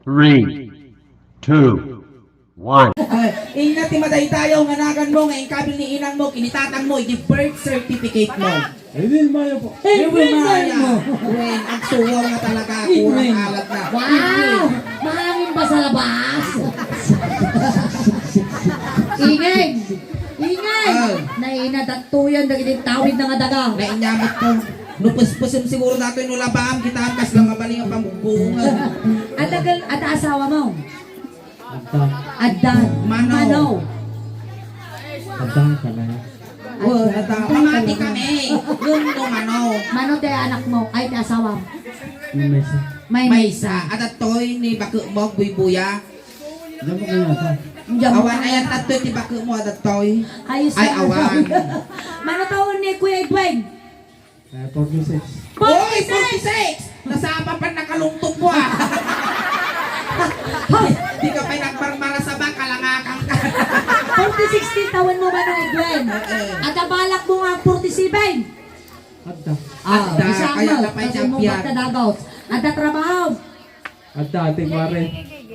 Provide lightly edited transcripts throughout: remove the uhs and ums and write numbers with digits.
3, 2, 1. Ingat timaday tayo, nganagan mo, ngayon kabil ni inang mo, kinitatang mo, i-birth certificate mo. Edwin Maya po. Edwin Maya. Wen, ang suwaw na talaga, kurang alat na. Wow! Mahangin ba sa labas? Ingay! Ingay! Nainadatuyan na tawid na nga daga. Nainyamit ko. Nupus-pusim siguro natin yung labaan, kita kas lang mabaling ang pamubungan. At asawa mo? Adda. Addan. Manaw. Adda ka na yan. Pamati kami. Yung ano. Mano tayo anak mo? Ay, asawa mo? Mesa. May isa. At atoy ni Baku mo, buy-buya. Diyan mo kaya sa. Awan ayan tatoy ti Baku mo, at atoy. Ayos Ay, na. awan. Mano taon ni Kuya Edwin? 46. Oy, 46! Nasama pa nakalungtong mo ah. Di ka pa'y nagmarmara sa bang kalangakang ka. 40-16 taon mo ba nung Edwin? At nabalak mo nga 47. Adda. Adda, Isa kaya mo, na pa'y kasi mo champion. ba't nadagaw? At natrabaho? Adda, ating mare.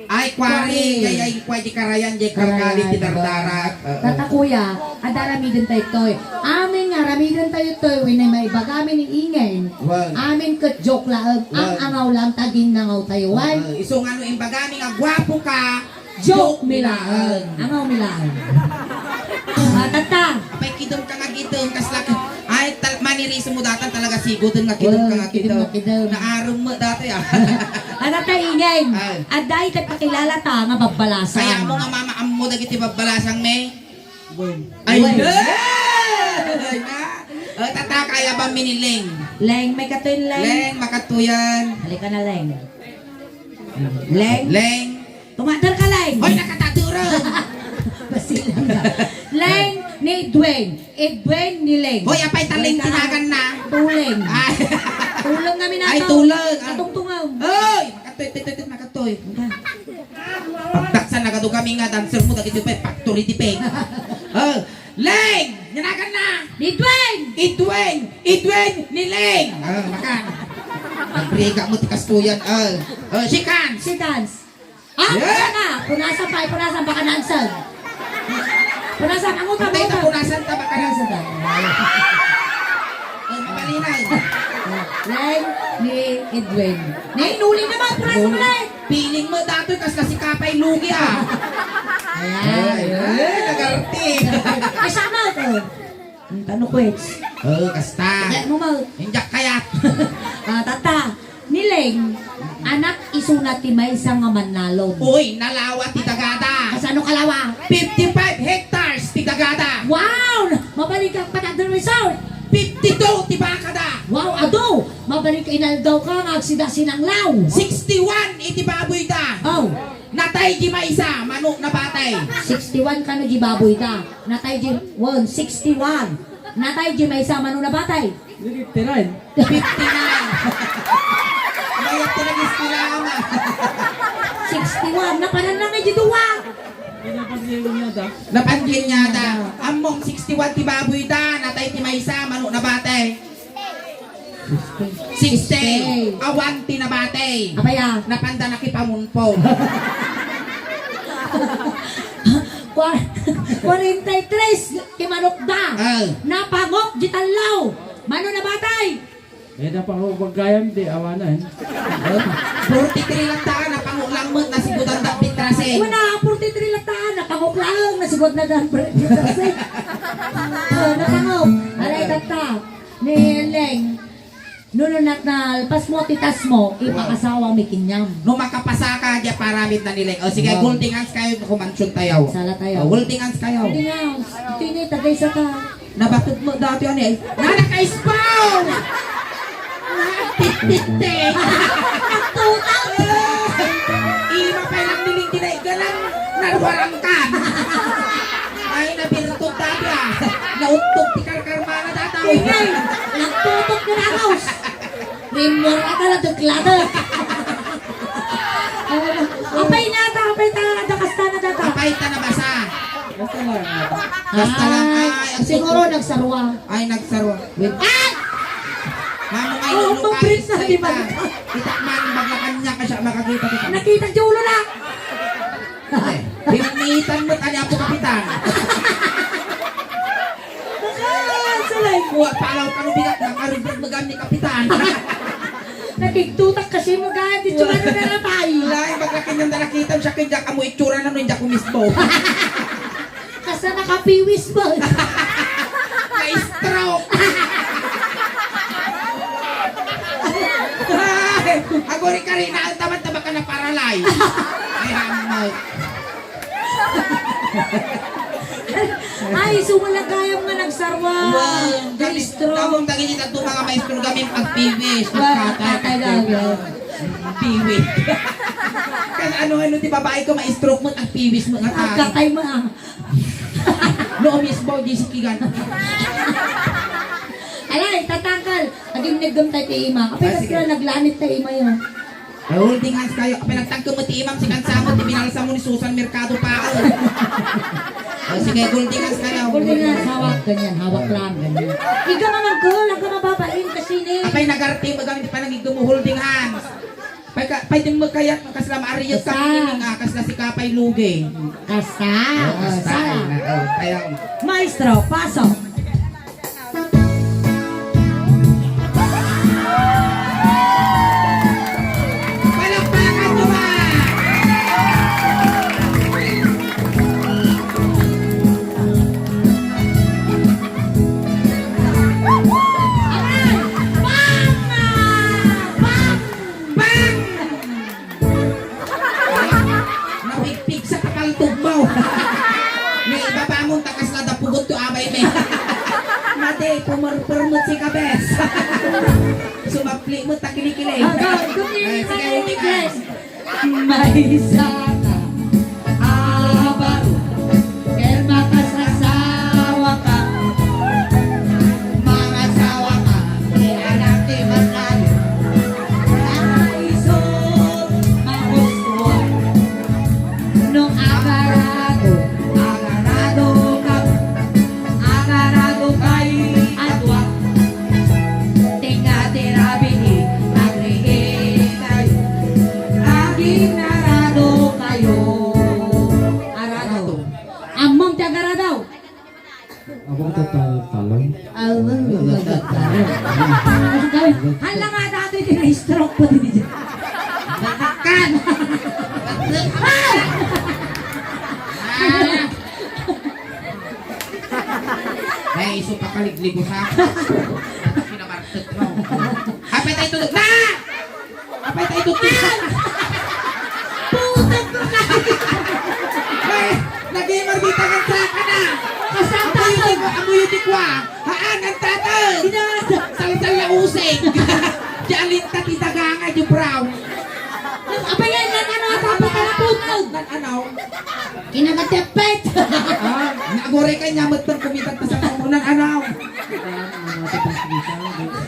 Ay, kwari. Kaya yung pwede karayan, di kargali, ti dardarat. Tata kuya, at ramidin tayo toy. Amin nga, ramidin tayo toy. Winay may bagamin ni Ingen. Wag. Amin kat joke lang. Ang Wag. angaw lang, tagin nangaw tayo. Wan, Isong ano yung bagami nga, gwapo ka. joke milaan. Angaw milaan. Tata, Apay kidom ka nga gidom, kaslak. Ay, maniriso mo datan talaga sigodon nga kidom ka nga kidom gidom. nga kidom. Naarong mo dati ah. ano tayo Ingen? Ay. At dahil tayo pakilala ta nga babbalasan. Kaya mo nga mama mo dagiti babalasang me. Boy. Ay, Uy. ay na. Tata, kaya ba miniling? Leng, may katoy Leng. Leng, makatuyan. Halika na Leng. Leng. Leng. Tumadar ka Leng. Hoy, nakataturan. Basilang ka. Leng ni Edwin. Edwin ni Leng. Hoy, apay taling tinagan na. Tuleng. Ay, Tulong kami na ay to. tulang. Katungtungaw. Hoy, makatoy. Pagdaksan na kado kami nga dancer mo dagiti pa factory di peg. Leng, nyanagan na. Edwin! Idwen ni Leng. Makan. Nagbriga mo tikas tuyan. Sikan. Si Dance. Ah, Yeah. na. Punasan pa. Punasan baka nansan. Punasan. Ang utang. Patay na punasan ta baka na. Punasan tayo. Malinay. Leng ni Edwin. Nainuling naman. Punasan mo na. Piling mo datoy kas kasi kapay lugi ah. Ayan. Nagarti. Ay, sama ito. Ang tanong ko Kasta. Kaya mo mo. Injak kayat. Tata. Nileng. Anak isunat ti may isang nga manlalon. Uy, nalawa ti Dagada. Kasano kalawa? 55 hectares ti Dagada. Wow! Mabalik ang patadon resort! 52 ti Bakada. Wow, ado! Mabalik inaldaw ka nga agsida sinanglaw! 61 iti baboy da. Oh! Natay di maisa, manok na batay. 61 ka no di baboy ta. Natay di 61. Natay di may isa mano na batay. Hindi tirain. 59. Mayat tinagis kilama. 61. Napanan lang di duwa. Pinapagyan niya da. Napangkin niya da. Among 61 ti baboy da. Natay ti maisa, manok na batay. 60. Awan ti na batay. Apaya. Napanda na kipamunpo. 43 kimanok da. Napangok di tanlaw. Mano na batay. Eh, napang pagkayam di awanan. 43 lang taan, napangulang mo na sigudan da pitrase. Wala, 43 lang taan. Napangok lang. Nasigod na dan. Napangok. Alay tata. Nileng. Nununat na pas mo, titas mo, ipakasawa may kinyam. No makapasa ka, diya paramit na nila. O sige, Wow. holding hands kayo, kumansyon tayo. Sala tayo. Holding hands kayo. Hindi nga. Ito yun, tagay sa ka. Nabatod mo dati ano eh. Nanaka-spawn! Titite! Tutang! Ima pa lang niling tinay ka lang narwarangkan. Ay, nabirtog dati ah. Nauntog ti karkarmana dati. Ingay! Nagtutok na nakaus! Rimor ka na tuklada! Apay na ata! Apay na ata! Kasta na data! Kapay ka na basa. Basta lang. Basta lang ay. ang Siguro nagsarwa. Ay, nagsarwa. Wait. Ah! Mamo Oo, ngayon, pang-print na, di ba? Kita man, baglakan niya ka siya makakita kita. Nakita julo na. Hinamitan mo tanya po kapitan. Salay. Kuha palaw ka nung bigat nakaribig magam ni kapitan. Natigtutak kasi mo gaya di tsura na naratay. Lain maglaki niyang nalakitan siya kaya ka mo itsura na nung ko mismo. Kasa nakapiwis mo. Na-stroke. Ako rin ka rin na ang tama-tama ka na paralay. Ay, hamag. Ay, sumalagayang nga nagsarwa. Maestro. Kamong tagin ito mga maestro kami pag-piwis. Bakatay daw. Piwis. Kasi ano-ano di babae ko ma-stroke mo ang piwis mo nga tayo. Agkakay mo ah. No mismo, di si Kigan. Alay, tatangkal. Aging nagdam tayo ti ima. Kapag Sige. kasi naglanit tayo ima yun. Ay, holding hands kayo. Kapag nagtagko mo ti imam, si Kansamo, ti binalsa mo ni Susan Mercado pa ako. O sige, holding hands kayo. Kung nga hawak, ganyan. Hawak lang, ganyan. Ikaw naman girl, ang mababain kasi ni. Kapag nag-arte mo gamit pa nang mo holding hands. Pwede mo kaya kasla maariyot ka Sa. nga kasla si Kapay Luge. Kasta. Basta. Kaya Maestro, pasok. palakpakan nyo ba? Aray! Bang! Bang! Bang! Napigpig sa kakaltog mo. May ibaba mong takas na dapugot to abay me. Mate, pumurpurmot si Kabes. Sumapli mo takilikili. Ay, sige, holding hands. May saka abaro ken makasasawa ka Mga asawa ka, anak ni Manalo. naisod magustuhan nung agarado agarado kay adwa tinga tirabihi agrihi kayo laging narado kayo arado among tiagaradaw Ako talong. hala nga dati tina-stroke po din dyan Kan! Ay, iso pa kaligligo sa akin. Pinamartet mo. Hapay tayo tulog na! Hapay tayo tulog na! putak ko na Ay, nag-gamer dito ng saka na! kasama Amoy yung tikwa! Haan ang tatag! Sal-sal na usig! Dialin ta titagangan yung brown! apa yan lang ano tapos ka na putog Ano? kinagatepet Nagore ka niya, matang kumitag pa sa kamunan, ano?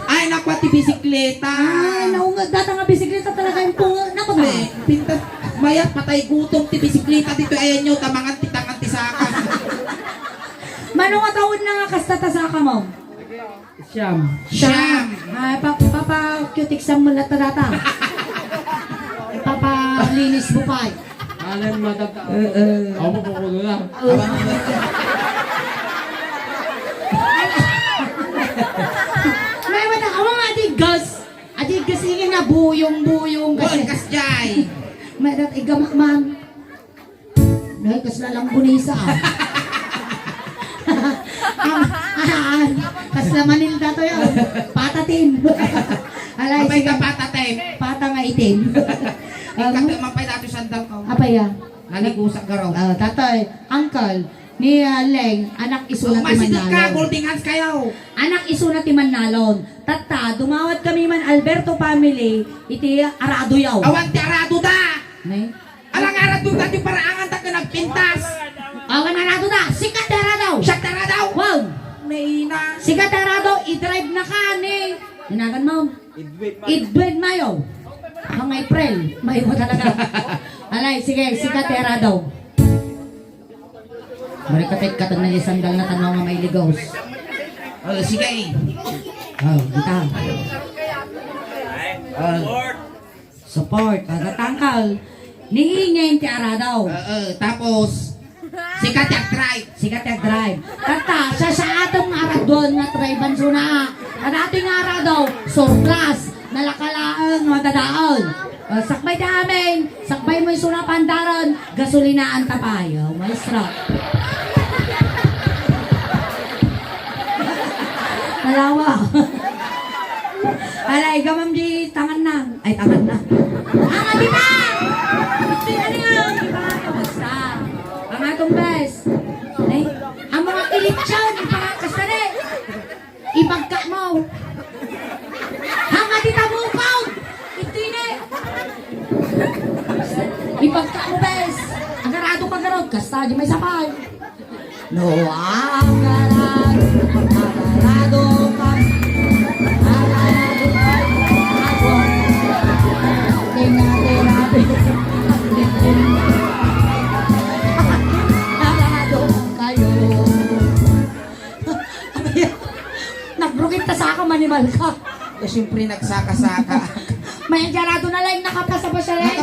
Ay, nakuha ti bisikleta! ay naungag data nga bisikleta talaga yung punga naku na Ay, pintas, mayat, patay gutom ti bisikleta dito, ayan nyo, tamangan titangan ti saka. manong nga taon na nga kastata sa ka mo Siyam. Siyam! ay papa cutic sa mula ta data papa linis bupay Alan matata. Ako po ko na. may wala ka mga adigas ingin na buyong kasi Bolkas jay! may dat igamak man may kasla lang bunisa kasla manil dato yun patatin alay Kapay sige ka patatay. pata nga itim Kapay mapay dato sandal ko. apa ya Naligusak ka raw. tatay uncle ni Leng anak iso na Masidot ka, timanalon holding hands kayo. anak iso na timanalon tata dumawat kami man Alberto family iti arado yaw Awan ti arado da! Nay? Alang arado da, di paraangan ta ka nagpintas. awan arado da sikat arado Siya tara daw! wow Naina. sikat arado i-drive na ka ni hinagan mo Idbed mayo hang April mayo mo talaga alay sige sikat arado Marikatit katag na sandal na tanaw nga may ligos. Oh, sige. Oh, kita. Support. Kagatangkal. Niingay ti Aradaw. Tapos, sikat yung drive. Sikat yung drive. Tata, sa atong aradon nga triban suna. At ating Aradaw, surplus. Nalakalaang madadaon. Sakbay namin. Sakbay mo yung suna pandaron. Gasolinaan tapayo. Maestro. Malawa. Alay, gamam di tangan na. Ay, tangan na. Ang di ba? Ano yun? Iba nga basta. Ang atong best. Ay, ang mga kilitsyon, ipangakas na rin. Ipagka mo. Ang ati tamupaw. Ito yun. Ipagka mo best. Agarado ka garod. Kasta, di may sapay. No, agarado. Agarado ka. Nagrukit ta sa manimal ka. Siyempre, nagsaka-saka. May jarado na lang nakapasa pa siya rin.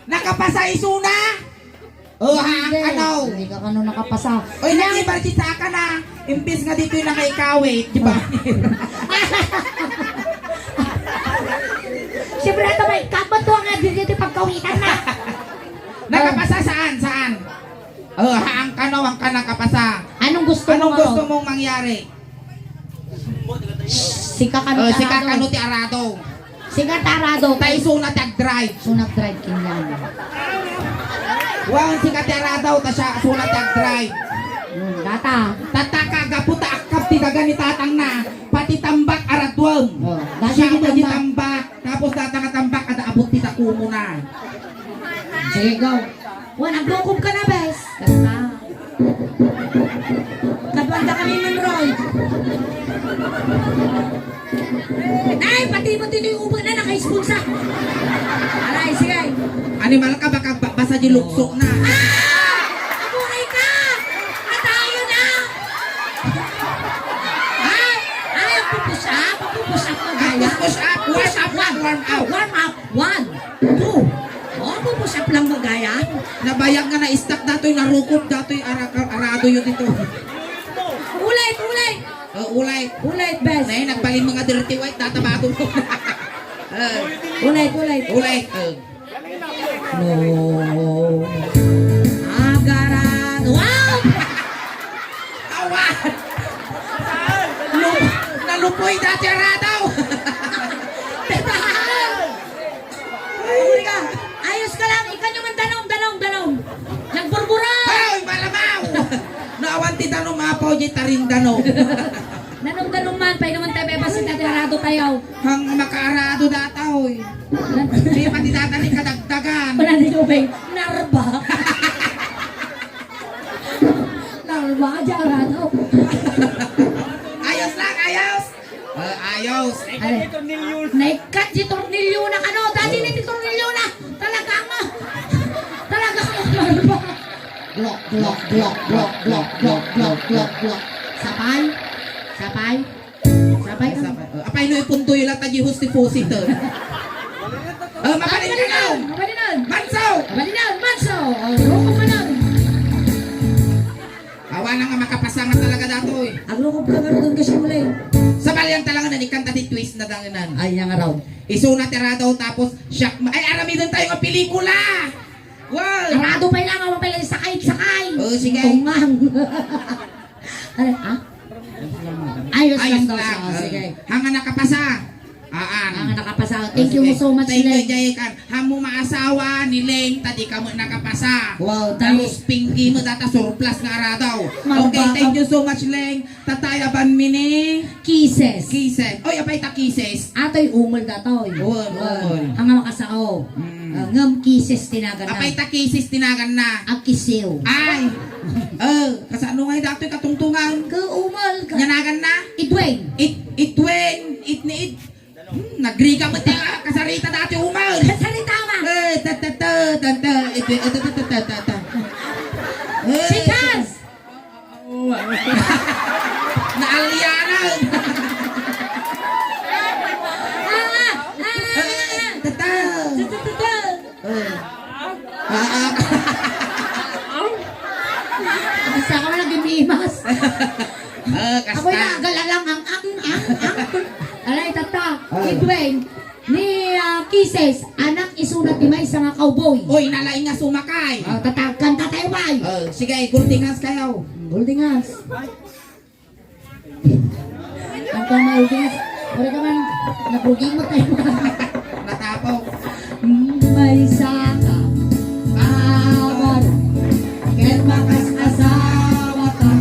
Nakapasa isuna! Ano? Hindi ka kano nakapasa. Oy, nag-ibar si Saka na. Imbis nga dito yung nakaikawit, di ba? Siyempre ito may kabato nga dito pagkawitan na. Nakapasa saan? Saan? Ang kano ang ka nakapasa. Anong gusto Anong mo? gusto mong mangyari? Sika kano Sika kano ti Arado. Sika tarado. Tay suna tag drive. Sunak drive kinyan. Wow, sika ti Arado ta siya suna tag drive. Data. Tataka gaputa akap ti gagani tatang na. Pati tambak aradwem. Dati Siya kita di ba? tambak. Tapos datang tambak ada abot ti takumo na. Sige, go. Naglukob ka na, bes. Kasta. Nabanda kami ng Roy. Ay, pati mo dito yung ubo na naka-spulsa. Aray, sige. Animal ka baka basa di lukso na. Abuhay ka! Atayo na! Ay, pupush up mo gaya. Push up, push up, warm up. Warm up. 1, 2. Pupush up lang magaya. Nabayag nga na istak dato yung narukop dato yung arado yun dito. Ulit. Ulay. Bes. Nay, nagbalin mga dirty white, tatabago mo. Ulit. Ulay. No. Agaran. Wow! Awan! Nalupoy dati aradaw. Huli ka. Ayos ka lang. Ikaw naman danong. Nagburbura. Hoy, malamaw! Naawan ti tanong mapaw di tarin dano. Danong man. Pay naman tayo bebasin natin harado tayo. Hang makaarado dataw. Di pati datanin kadagdagan. Wala din ko bang narba. Narba ka dyan harado. Ayos lang, ayos! Ayos! Naikat si tornilyo na kano. Dati na si tornilyo na. Talaga mo. Narba. Blok. Sapay. Apay no ipunto yung lata di husti-pusit. Mapalin ka now! Mansaw! Manso. Rukop ka nun. Awa na nga makapasangan talaga dato eh. Ang rukop ka nga doon kasi muli. Sa balyang talaga na ikanta di twist na danganan. Ay, nga raw. Isuna terado tapos shock ay arami doon tayo ng pelikula. Wow! Arado pa lang ako pala sakay. Sige. Tungang. Ano, ha? Ayos lang Ayos daw lang. siya. Sige. Hanga nakapasa. Aan. Ang nakapasa. Thank you so much, Thank you, Len. Jayakan. Hamo maasawa ni Leng, tadi ka mo nakapasa. Wow, dami. Tapos pingi mo data surplus nga aradaw. Mga Okay, bata. thank you so much, Leng. Tatayaban mini. Kisses. Kisses. Oy, apay ta kisses. Atoy umol datoy. Umol. Ang makasao. Mm. Ngam kisses tinagan na. Apay ta kisses tinagan na. Ang kisiw. Ay. Kasano nga dato'y katungtungan. Umol ka. Nyanagan na. Idweng. Itweng. Itniid. Nagriga mo tayo. Kasarita dati umal. Salita ma. Sikas. Naalyanan. Ah. Ako'y nagalalang ang. Alay, tata. Edwin, ni Kisses, anak isunat ni may nga cowboy. Uy, nalaing nga sumakay. Tatagkan tatay bay. Sige, gultingas kayo. Holdingas. Ang kama holdingas. Wala ka man, nagruging mo tayo. Natapok. May saka, awar, ket makas asawa ka.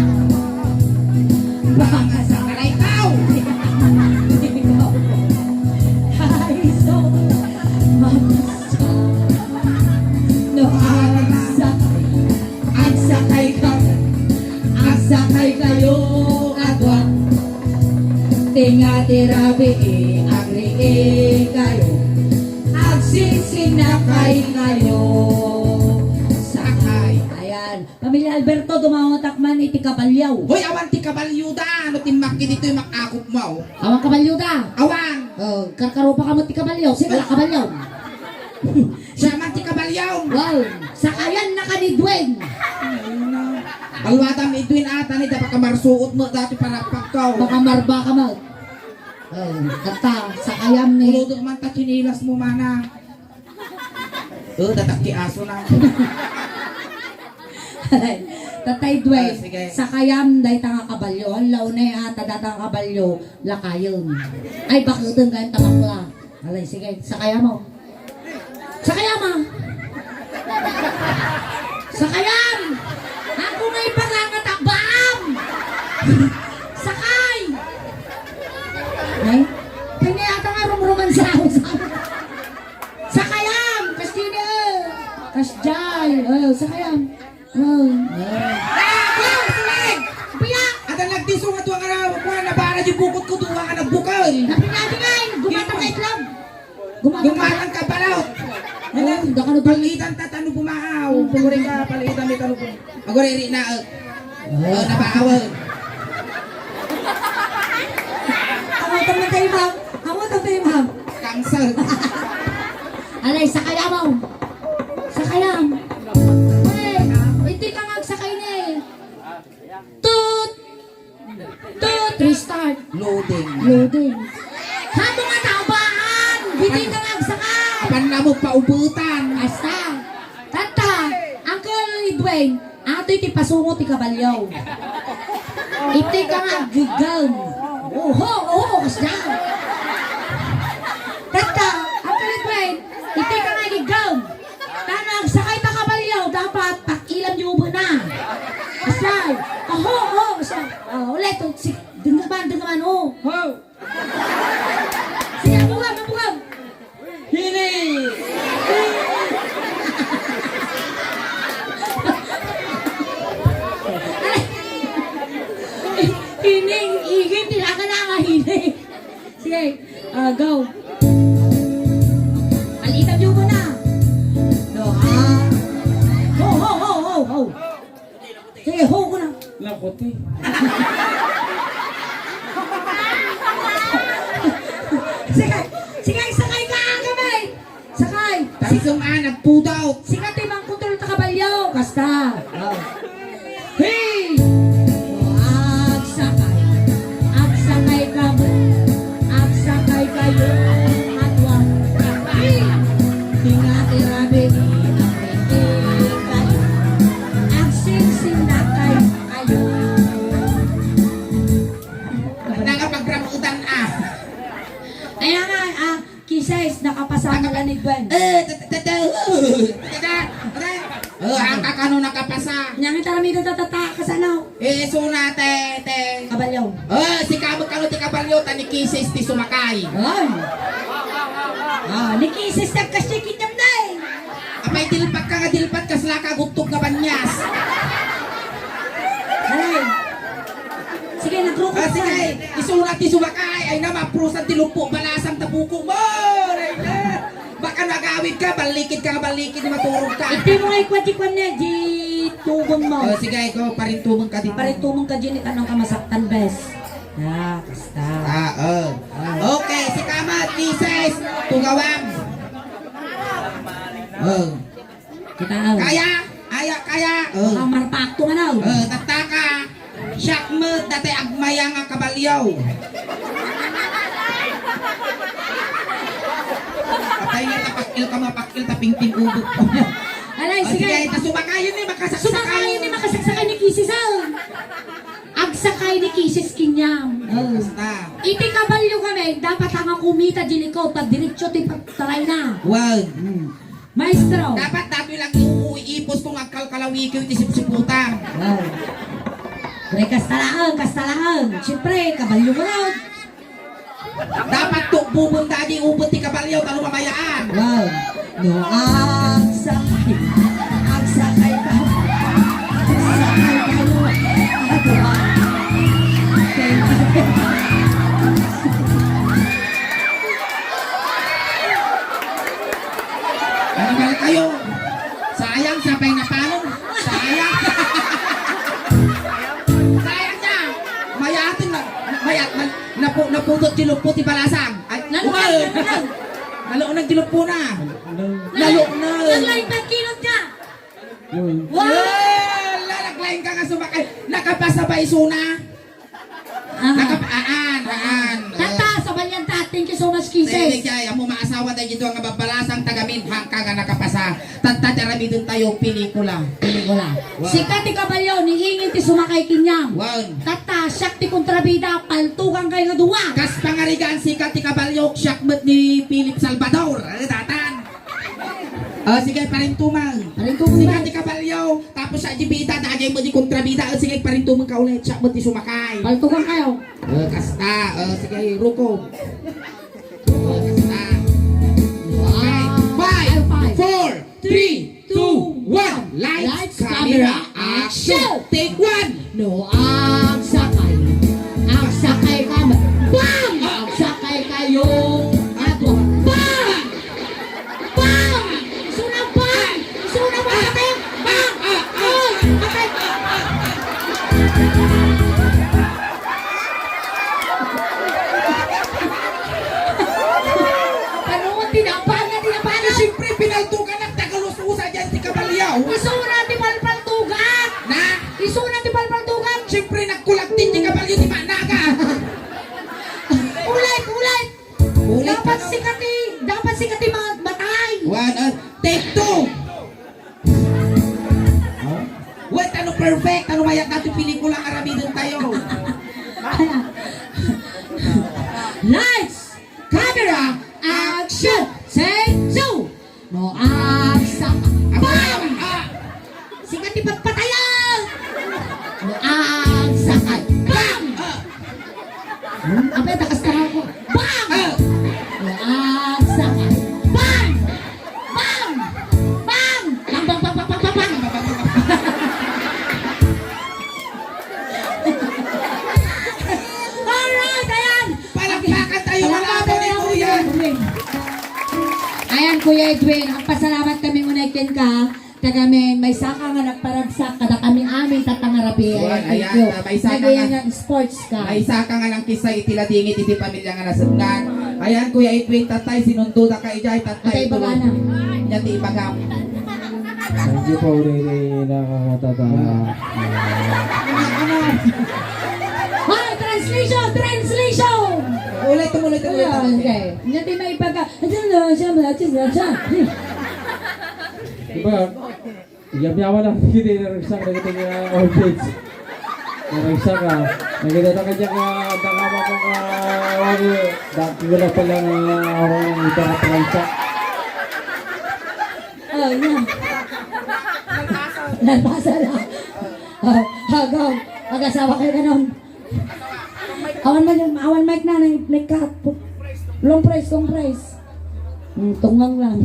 Makas Nalay ikaw. Ay, so, makas ka. No, agsakay ka. Agsakay kayo agwat. Tinga tirabi agri kayo. Agsinsinakay kayo. Sakay. Ayan. Pamilya Alberto, dumangotak man iti kabalyaw. Hoy, awan ti kabalyuda. Ano timaki dito yung makakop mo? Awang kabalyuda. Awan. Karkaro pa ka mo ti kabalyaw. Sige la kabalyaw. Siya man ti kabalyaw. Wow. Sakayan na ka ni Dwayne. Alwadam Edwin ata ni dapat kamarsuot mo dati para pagkaw. Baka marba ka mo. Kata, sakayam ni. Ulod man ta chinilas mo mana. Datak ki aso na. Tatay Dwayne, Sige. sakayam day tanga kabalyo. Ang launay ata datang kabalyo, lakayon. Ay, bakitong kayo tamakla. Alay, sige, sakayam mo. Sakayam mo. Sakayam! Ako may pangangatakbaam! Sakay! Ay, kanya yata nga rumruman sa ako. Sakayam! Kastina! Kasjay! Sakayam! Silig! Piya! Ada nagdiso nga tuwa nga na para di bukod ko tuwa nga nagbukal. Napinagingay! Gumatang ka itlog! Gumatang ka! Gumatang ka palaw. Hindi ka na ba? Palitan tatano bumaaw. Pumuri ka palitan may tano po. Agoriri na. Nabaaw. Amotang na tayo, ma'am! Amotang tayo, ma'am! Cancer. Alay, sakayam! Sakayam! Hindi ka magsakay na eh! Toot! Toot! Restart! Loading. Loading! Hato nga taubaan! Hindi ka magsakay! Kapan na mo paubutan. Basta! Tata! Uncle Edwin! Ato iti pasungo ti kabalyaw! Iti ka nga gigan! Oho! Basta! Tata! Uncle Edwin! Iti ka nga gigan! Tanang sakay ta kabalyaw! Dapat pakilam niyo mo na! Basta! Oho! Basta! Ulit! Dengaman! Oh! Sige! Bugam! Hini! Hining, hindi na ka na hining. Sige, go. Palitan niyo mo na. No, Ho. Sige, ho ko na. Lakote. Sige, sakay ka kami. Sakay. Tansong nagpudaw. Sige, timang kontrol ta kabalyo. Basta. Hey! Agsakay ka ba? Agsakay kayo at wag kakay. Tingati rabi kayo. Agsinsinakay kayo. Nangapagrambutan Kaya nga, Kisses, nakapasama lang ni Gwen. Ang kakano nakapasa. Nyangit tarami ka tatata kasanaw. Suna te. Kabalyaw. Si kamot kano ti kabalyo ta ni Kisses ti sumakay. Ay! Ni Kisses nagkasikit niyam na eh. Apay dilpat ka nga dilpat kasla ka gutog nga banyas. Ay! Sige, nagrukot Sige, isulat ti sumakay ay na maprusan ti lumpo balasang tabuko mo. Baka nagawid ka, balikid ni maturog ka. Iti mo nga ikwati-kwan niya, di tubong mo. Sige, ikaw parintumong ka dito. Paritumong ka dyan, itanong ka masaktan, bes. Basta. Okay, si Kamat, Kisses, tugawang. Kita, Kaya. marpakto nga na. Tataka. Siyak mo. kabalyaw. Patay nga tapakil ka mapakil taping-ting ubot ko. Alay, Sige, sige. tasumakayin ni makasaksakayin. Sumakay ni makasaksakay ni Kisis, agsakay ni Kisis kinyam. Basta. Iti kabalyo kami, dapat ang kumita di likod, pag diretso ti pagtaray na. Wag. Maestro. Dapat dami lang iuipos kung agkalkalawi ko yung tisip-siputan. Wow. Pre, kastalaan. Siyempre, kabalyo mo lang. Dapat to pupunta di ubot ti kabalyaw talo mamayaan. Wow. No, agsakay ka. Agsakay kayo. Ano ba kayo? Sayang siya na paano? Sayang. Sayang niya. Mayatin na. Naputot tilupot ti balasang. Ay, nalo nang tiluppo na. Nalo na. Naglaing pagkinot niya. Wow. Lalaglayin ka nga sumakay. Nakapasabay suna. Nakapaan. Tata, sa balyan ta. Thank you so much, Sige, Kisses. kaya mo maasawa tayo dito ang babalasang tagaminhang ka nga nakapasa. Tantadarabi dun tayo pelikula. Pelikula. Wow. Si Kati Kabalyo, niingin ti sumakay kinyam. Wow. Tata, siyak ti kontrabida, paltugang kayo nga duwa. Kas pangarigan si Kati Kabalyok, siyakmet ni Philip Salvador. Ano tatan? Sige, parintumang. Parintumang Si ba? Kati Kabalyo, tapos sa jibita, dagay mo di kontrabida. Sige, parintumang ka ulit, siyakmet ni sumakay. Paltugang kayo. Kasta, sige, ruko. Kasta. Okay, 5, 4, 3, 2, 1. Lights, camera, action. Take 1. No, agsakay. Agsakay kami. Bam! Agsakay kayo. Ato. Bam! Bam! Sunang bam! Sunang bam! Patay! Bam! Patay! Panuot, tinapaan na. Siyempre, pinaltukan ng Tagalususa dyan si Kabalyaw. Isuna ti palpaltugan! Na, Isuna ti palpaltugan! siyempre, nagkulat din ni Kabalyo di Managa. Ulit! Ulit Dapat ka, no? sikati mga batay! Take 2. Wait, ano perfect? Ano mayak natin pelikula aramidon tayo? Lights! Camera! Action! Say so! No aksak! Bam! Sikati pagpatayan! No aksak! Bam! Apa takas ka ko? Bam! No aksak! Bam! Bam! Bam! Bam! Bam! Bam! Bam! Bam! Bam! Alright, ayan! Palakpakan tayo malaban ni Kuya. Ayan, Kuya Edwin, ang pasalamat kami unaykin ka. Kagamin, may saka nga nagparagsak kada kami amin tatangarapi. Ayan, Thank ayan, you. may saka Nagayan nga. nga sports ka. Ay saka nga lang kisa itiladingit iti pamilya nga nasagnan. Ayan, Kuya Edwin, tatay, sinunduda ka ijay, tatay. Tatay Bagana. Nyati ibagam. Thank you po rin nakakatata. Hoy, translation! Ulit. Ayan, okay. Nyati may ipaga. Diba? Iyam-yaman lang hindi naragsak na kita niya old age. Naragsak ka. Nakita na kanya ka nakama ko ka wagi. Dati wala pala na ako ng ito na transak. Oh, yan. Nagpasa lang. Hagaw. Mag-asawa kayo ganon. Awan mic na. Nag-cut. Long price. Tunggang lang.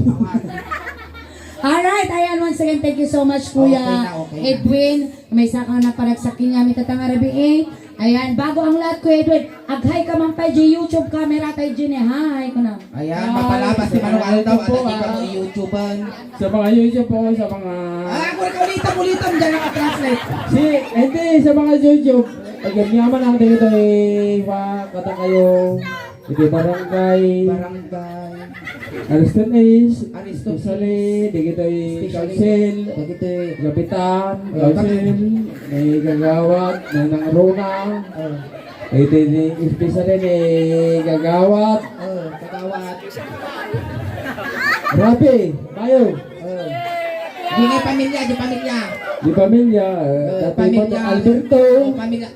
Alright, ayan, once again, thank you so much, Kuya Okay. Edwin. May saka na paragsaking namin tatangarabiin. Ayan, bago ang lahat, Kuya Edwin, aghay ka man pa di YouTube camera tayo dyan eh. Hi, ko na. Ayan, mapalabas si Manuel daw. At hindi ka mo i-YouTubean. Sa mga YouTube po, sa mga... Kung ulitam, dyan naka-translate. Hindi, sa mga YouTube. Iyam-yaman lang dito kata kayo. Hindi barangay. Ariston Ace, Isali, di kita council, gapitan, council, may gagawat, may nangaruna, Ito ni especially ni Gagawat. Kagawat. Rapi, tayo. Di ngay pamilya, di pamilya. Di pamilya, dati mo to Alberto. Pamilya.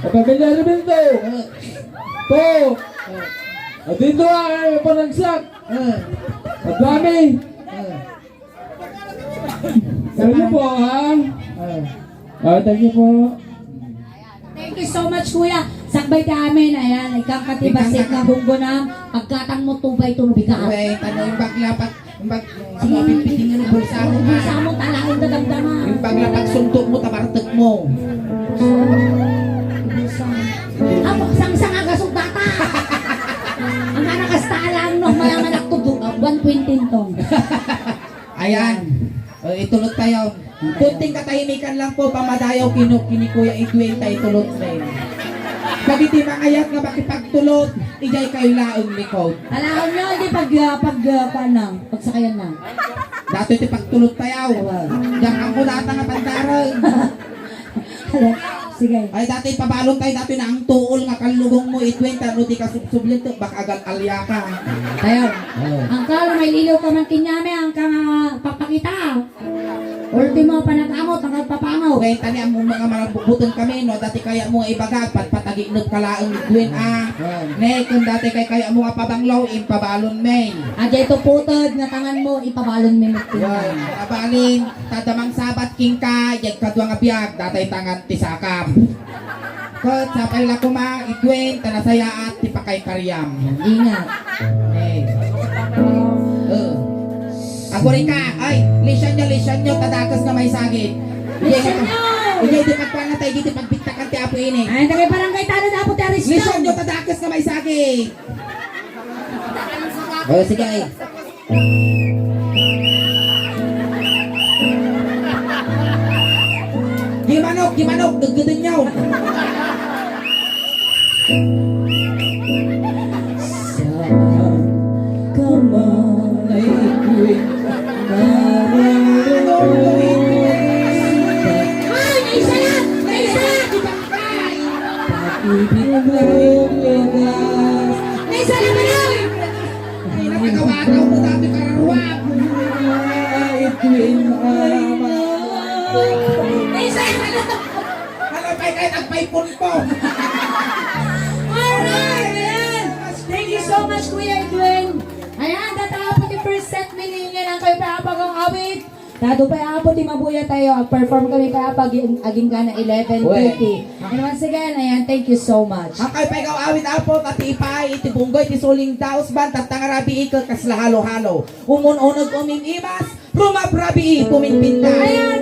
Pamilya Alberto. Po. At dito ay panagsak. At dami. Thank you po ha. Thank you po. Thank you so much, kuya. Sakbay namin. Ayan, ikang katibasik na bunggo na. Pagkatang mo tubay tunubigaan. Wait, ano yung baglapat, yung pipiting ng bulsa mo Hindi ha. sa mo talaang dadamdaman. Yung baglapat suntok mo, tabartek mo. Sang-sang ang kasugdata. Ang anakastalang no, mayaman ako 120 tong. Ayan. Itulot tayo. Kunting katahimikan lang po, pamadayaw kini Kuya Edwin tayo tulot na yun. Pagiti makayat nga makipagtulot, ijay kayo laong likod. Alam nyo, hindi pagsakayan na. Dato iti pagtulot tayo. Diyan ang kunata nga pandarang. Sige. Ay dati pabalon tayo, dati na ang tuol nga kalugong mo, Edwin, tano di ka subsublit, baka agal alya ka. Tayo. Ang kala may iliw ka man kinyame, ang kang papakita. Ultimo panag-amot, ang nagpapangaw. Okay, tani ang mga malagbubuton kami, no? Dati kaya mo nga ibagag, patpataginod ka laang Edwin, Ne, kung dati kaya mo nga pabanglaw, impabalon men. Adya ito putod, nga tangan mo, ipabalon mo mo. Abalin, tadamang sabat king ka, yag kadwa nga biyag, datay tangan tisakam. Kot, sapay la kuma, Edwin, tanasaya at tipakay karyam. Ingat. Ako rin ka, ay, lisyan nyo, tadakas na may sagit. Lisyan nyo! Iyay, di pagkuhan na tayo, di pagpiktakan ti Apo ini. Ay, tagay barangay tanong na po teris Lisyan nyo, tadakas na may sagit. Oh, sige ay. Gimanok, gagudin nyo. Kamalay ko'y Ay, naisa na! Naisa na! Naisa na ka na! Ay, nakakawataw mo dati kararuwag. Naisa na ka na! Alam pa kahit nagpaipon po. Alright! Ayan! Thank you so much, Kuya Edwin! Ayan, tatapos yung first set miningin ang kayo papagang awit. Dado pa apo ti mabuya tayo. Perform kami kapag aging ka na 11:30. And once again, ayan, thank you so much. Ang kayo pa ikaw awit apo, tatipay, itibunggoy, tisuling taos ban, tatangarabi ikal, kasla halo-halo. Umun-unod uming imas, rumabrabi, puminpinta. Ayan,